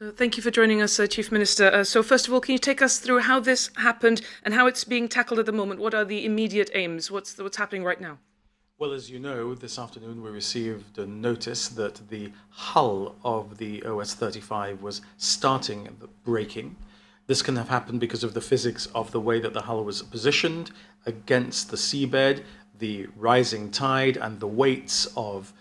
So thank you for joining us, Chief Minister. So first of all, can you take us through how this happened and how it's being tackled at the moment? What are the immediate aims? What's happening right now? Well, as you know, this afternoon we received a notice that the hull of the OS-35 was starting breaking. This can have happened because of the physics of the way that the hull was positioned against the seabed, the rising tide, and the weights of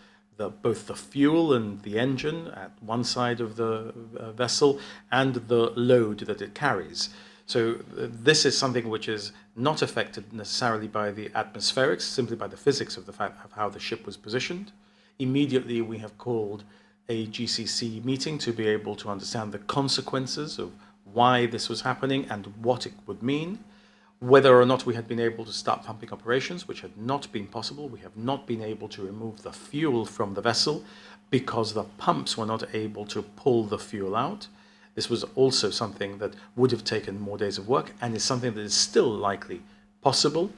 both the fuel and the engine at one side of the vessel and the load that it carries. So this is something which is not affected necessarily by the atmospherics, simply by the physics of the fact of how the ship was positioned. Immediately we have called a GCC meeting to be able to understand the consequences of why this was happening and what it would mean. Whether or not we had been able to start pumping operations, which had not been possible. We have not been able to remove the fuel from the vessel because the pumps were not able to pull the fuel out. This was also something that would have taken more days of work and is something that is still likely possible.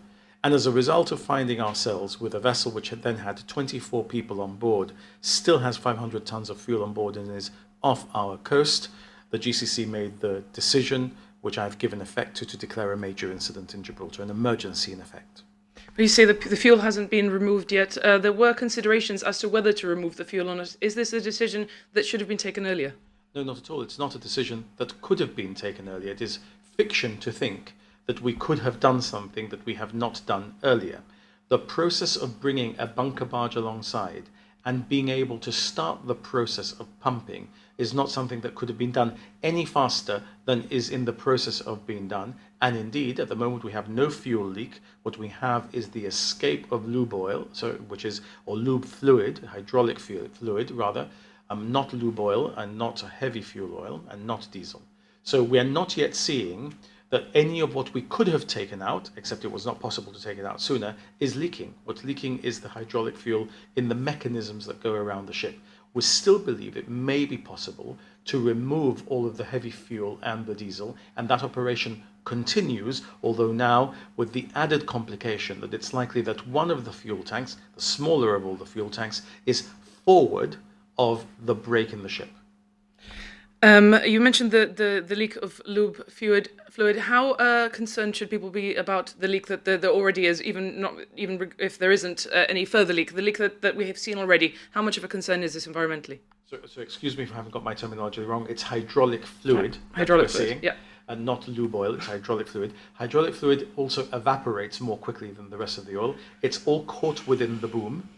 And as a result of finding ourselves with a vessel which had then had 24 people on board, still has 500 tons of fuel on board and is off our coast, the GCC made the decision, which I've given effect to declare a major incident in Gibraltar, an emergency in effect. But you say the fuel hasn't been removed yet. There were considerations as to whether to remove the fuel on it. Is this a decision that should have been taken earlier? No, not at all. It's not a decision that could have been taken earlier. It is fiction to think that we could have done something that we have not done earlier. The process of bringing a bunker barge alongside and being able to start the process of pumping is not something that could have been done any faster than is in the process of being done. And indeed, at the moment, we have no fuel leak. What we have is the escape of lube oil, or lube fluid, hydraulic fluid rather, not lube oil and not heavy fuel oil and not diesel. So we are not yet seeing that any of what we could have taken out, except it was not possible to take it out sooner, is leaking. What's leaking is the hydraulic fuel in the mechanisms that go around the ship. We still believe it may be possible to remove all of the heavy fuel and the diesel, and that operation continues, although now with the added complication that it's likely that one of the fuel tanks, the smaller of all the fuel tanks, is forward of the break in the ship. You mentioned the leak of lube fluid. How concerned should people be about the leak that there already is, even if there isn't any further leak? The leak that we have seen already, how much of a concern is this environmentally? So excuse me if I haven't got my terminology wrong. It's hydraulic fluid. Hydraulic fluid, yeah. And not lube oil, it's hydraulic fluid. Hydraulic fluid also evaporates more quickly than the rest of the oil. It's all caught within the boom.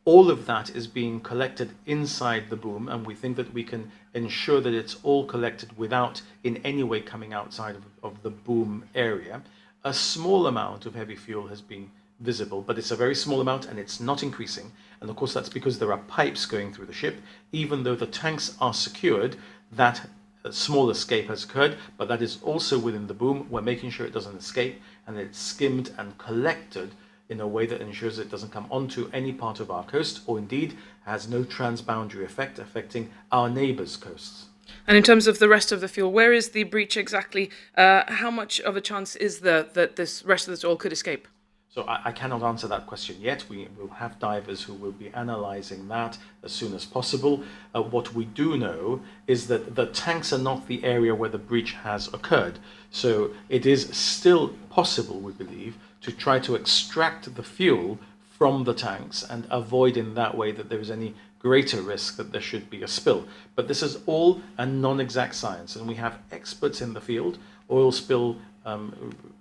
All of that is being collected inside the boom, and we think that we can ensure that it's all collected without in any way coming outside of the boom area. A small amount of heavy fuel has been visible, but it's a very small amount and it's not increasing. And of course that's because there are pipes going through the ship. Even though the tanks are secured, that small escape has occurred, but that is also within the boom. We're making sure it doesn't escape and it's skimmed and collected in a way that ensures it doesn't come onto any part of our coast, or indeed has no transboundary effect affecting our neighbours' coasts. And in terms of the rest of the fuel, where is the breach exactly? How much of a chance is there that this rest of this oil could escape? So I cannot answer that question yet. We will have divers who will be analysing that as soon as possible. What we do know is that the tanks are not the area where the breach has occurred. So it is still possible, we believe, to try to extract the fuel from the tanks and avoid in that way that there is any greater risk that there should be a spill. But this is all a non-exact science, and we have experts in the field, Oil Spill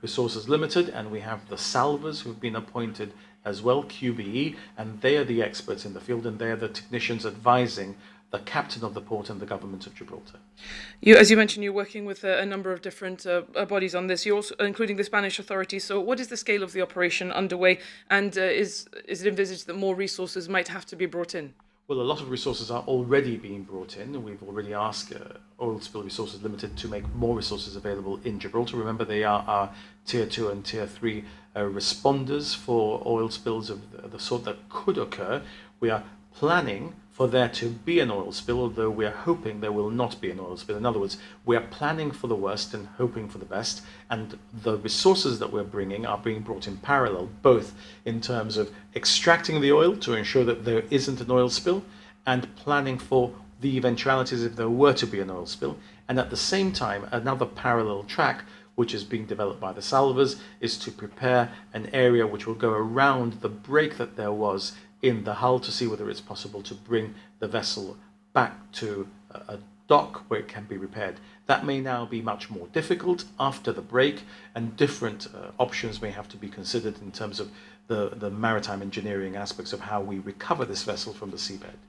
Resources Limited, and we have the salvers who've been appointed as well, QBE, and they are the experts in the field, and they are the technicians advising the captain of the port and the government of Gibraltar. As you mentioned, you're working with a number of different bodies on this, you're also including the Spanish authorities. So what is the scale of the operation underway, and is it envisaged that more resources might have to be brought in? Well, a lot of resources are already being brought in. We've already asked Oil Spill Resources Limited to make more resources available in Gibraltar. Remember, they are our Tier 2 and Tier 3 responders for oil spills of the sort that could occur. We are planning for there to be an oil spill, although we are hoping there will not be an oil spill. In other words, we are planning for the worst and hoping for the best, and the resources that we're bringing are being brought in parallel, both in terms of extracting the oil to ensure that there isn't an oil spill, and planning for the eventualities if there were to be an oil spill. And at the same time, another parallel track which is being developed by the salvors is to prepare an area which will go around the break that there was in the hull to see whether it's possible to bring the vessel back to a dock where it can be repaired. That may now be much more difficult after the break, and different options may have to be considered in terms of the maritime engineering aspects of how we recover this vessel from the seabed.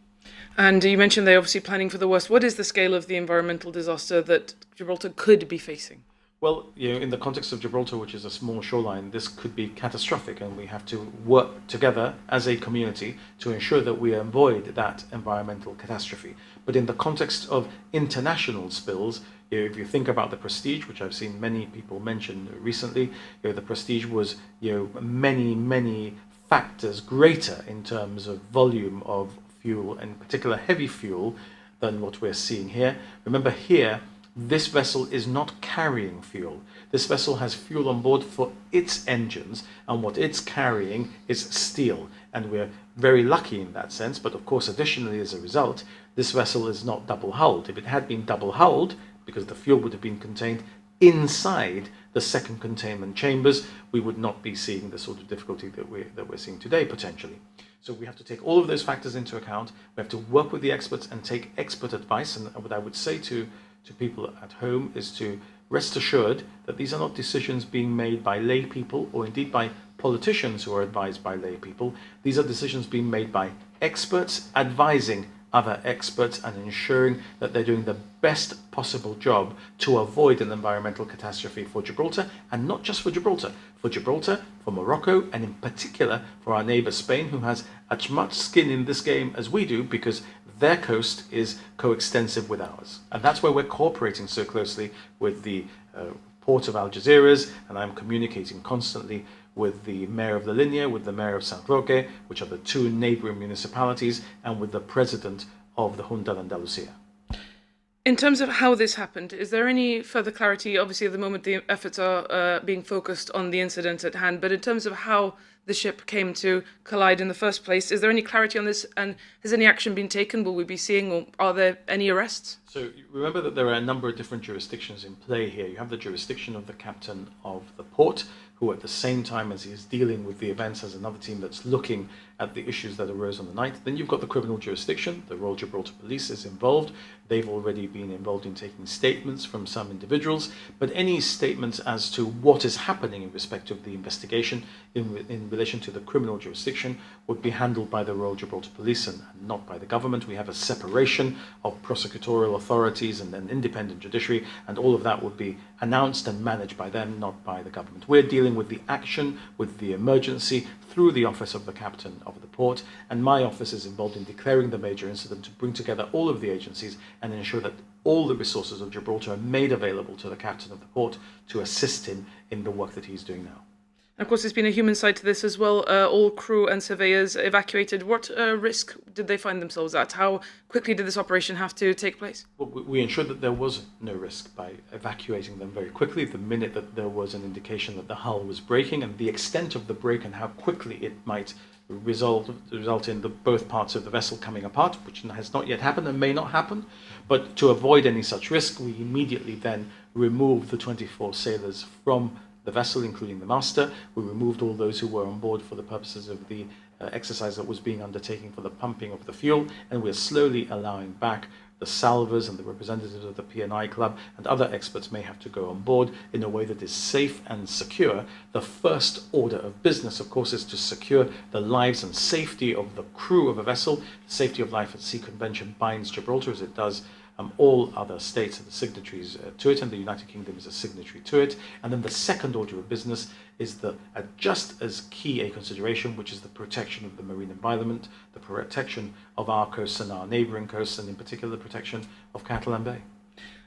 And you mentioned they're obviously planning for the worst. What is the scale of the environmental disaster that Gibraltar could be facing? Well, in the context of Gibraltar, which is a small shoreline, this could be catastrophic, and we have to work together as a community to ensure that we avoid that environmental catastrophe. But in the context of international spills, if you think about the Prestige, which I've seen many people mention recently, the Prestige was many factors greater in terms of volume of fuel, and in particular heavy fuel, than what we're seeing here. Remember here, this vessel is not carrying fuel. This vessel has fuel on board for its engines, and what it's carrying is steel. And we're very lucky in that sense, but of course, additionally, as a result, this vessel is not double-hulled. If it had been double-hulled, because the fuel would have been contained inside the second containment chambers, we would not be seeing the sort of difficulty that we're seeing today, potentially. So we have to take all of those factors into account. We have to work with the experts and take expert advice. And what I would say to people at home is to rest assured that these are not decisions being made by lay people or indeed by politicians who are advised by lay people. These are decisions being made by experts advising other experts and ensuring that they're doing the best possible job to avoid an environmental catastrophe for Gibraltar, and not just for Gibraltar, for Morocco, and in particular for our neighbour Spain, who has as much skin in this game as we do, because their coast is coextensive with ours. And that's why we're cooperating so closely with the port of Algeciras, and I'm communicating constantly with the mayor of La Linea, with the mayor of San Roque, which are the two neighbouring municipalities, and with the president of the Junta de Andalusia. In terms of how this happened, is there any further clarity? Obviously, at the moment, the efforts are being focused on the incident at hand, but in terms of how the ship came to collide in the first place, is there any clarity on this, and has any action been taken? Will we be seeing, or are there any arrests? So remember that there are a number of different jurisdictions in play here. You have the jurisdiction of the captain of the port, who at the same time as he is dealing with the events has another team that's looking at the issues that arose on the night. Then you've got the criminal jurisdiction. The Royal Gibraltar Police is involved. They've already been involved in taking statements from some individuals, but any statements as to what is happening in respect of the investigation in relation to the criminal jurisdiction would be handled by the Royal Gibraltar Police and not by the government. We have a separation of prosecutorial authorities and an independent judiciary, and all of that would be announced and managed by them, not by the government. We're dealing with the action, with the emergency, through the office of the captain of the port, and my office is involved in declaring the major incident to bring together all of the agencies and ensure that all the resources of Gibraltar are made available to the captain of the port to assist him in the work that he's doing now. And of course, there's been a human side to this as well. All crew and surveyors evacuated. What risk did they find themselves at? How quickly did this operation have to take place? Well, we ensured that there was no risk by evacuating them very quickly the minute that there was an indication that the hull was breaking, and the extent of the break and how quickly it might result in both parts of the vessel coming apart, which has not yet happened and may not happen. But to avoid any such risk, we immediately then removed the 24 sailors from the vessel, including the master. We removed all those who were on board for the purposes of the exercise that was being undertaken for the pumping of the fuel, and we're slowly allowing back the salvors and the representatives of the P&I Club and other experts may have to go on board in a way that is safe and secure. The first order of business, of course, is to secure the lives and safety of the crew of a vessel. The Safety of Life at Sea Convention binds Gibraltar, as it does all other states are the signatories to it, and the United Kingdom is a signatory to it. And then the second order of business is just as key a consideration, which is the protection of the marine environment, the protection of our coasts and our neighbouring coasts, and in particular the protection of Catalan Bay.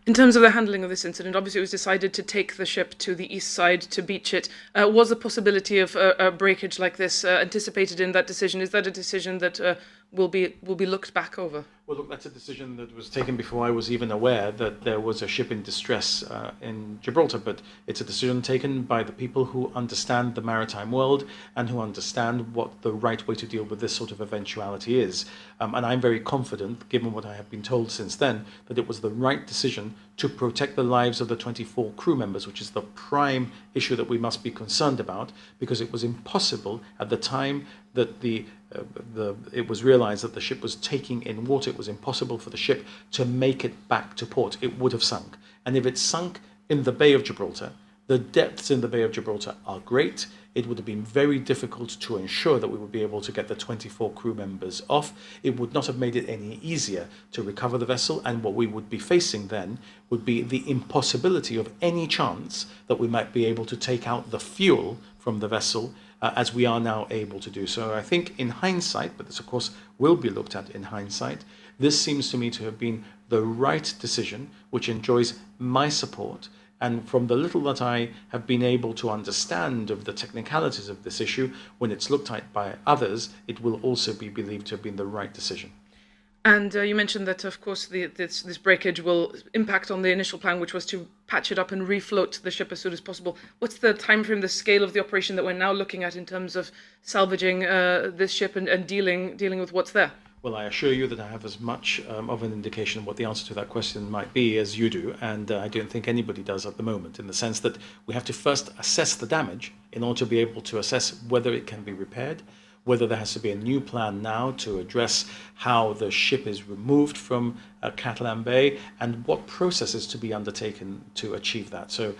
In terms of the handling of this incident, obviously it was decided to take the ship to the east side to beach it. Was the possibility of a breakage like this anticipated in that decision? Is that a decision that will be looked back over? Well, look, that's a decision that was taken before I was even aware that there was a ship in distress in Gibraltar, but it's a decision taken by the people who understand the maritime world and who understand what the right way to deal with this sort of eventuality is. And I'm very confident, given what I have been told since then, that it was the right decision to protect the lives of the 24 crew members, which is the prime issue that we must be concerned about, because it was impossible at the time that it was realized that the ship was taking in water. It was impossible for the ship to make it back to port. It would have sunk. And if it sunk in the Bay of Gibraltar, the depths in the Bay of Gibraltar are great. It would have been very difficult to ensure that we would be able to get the 24 crew members off. It would not have made it any easier to recover the vessel, and what we would be facing then would be the impossibility of any chance that we might be able to take out the fuel from the vessel as we are now able to do. So I think in hindsight, but this of course will be looked at in hindsight, this seems to me to have been the right decision, which enjoys my support. And from the little that I have been able to understand of the technicalities of this issue, when it's looked at by others, it will also be believed to have been the right decision. And you mentioned that, of course, this breakage will impact on the initial plan, which was to patch it up and refloat the ship as soon as possible. What's the time frame, the scale of the operation that we're now looking at in terms of salvaging this ship and dealing with what's there? Well, I assure you that I have as much of an indication of what the answer to that question might be as you do, and I don't think anybody does at the moment, in the sense that we have to first assess the damage in order to be able to assess whether it can be repaired, whether there has to be a new plan now to address how the ship is removed from Catalan Bay, and what processes to be undertaken to achieve that. So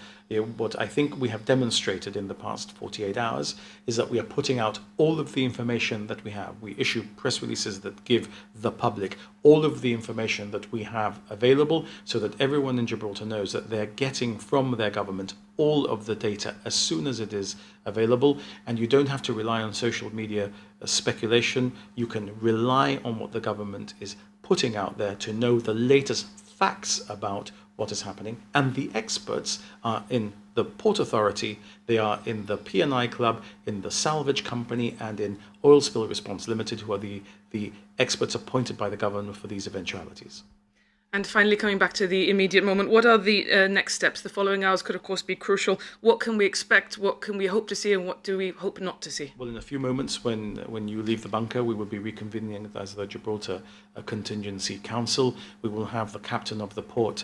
what I think we have demonstrated in the past 48 hours is that we are putting out all of the information that we have. We issue press releases that give the public all of the information that we have available, so that everyone in Gibraltar knows that they're getting from their government all of the data as soon as it is available. And you don't have to rely on social media speculation. You can rely on what the government is putting out there to know the latest facts about what is happening. And the experts are in the Port Authority, they are in the P&I Club, in the Salvage Company, and in Oil Spill Response Limited, who are the experts appointed by the government for these eventualities. And finally, coming back to the immediate moment, what are the next steps? The following hours could, of course, be crucial. What can we expect? What can we hope to see? And what do we hope not to see? Well, in a few moments, when you leave the bunker, we will be reconvening as the Gibraltar Contingency Council. We will have the captain of the port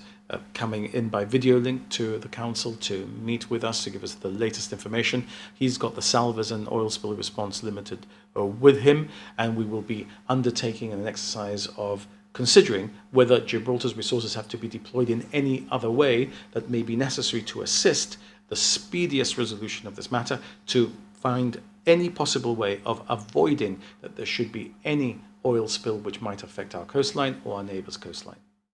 coming in by video link to the council to meet with us, to give us the latest information. He's got the Salvers and Oil Spill Response Limited with him, and we will be undertaking an exercise of considering whether Gibraltar's resources have to be deployed in any other way that may be necessary to assist the speediest resolution of this matter, to find any possible way of avoiding that there should be any oil spill which might affect our coastline or our neighbour's coastline.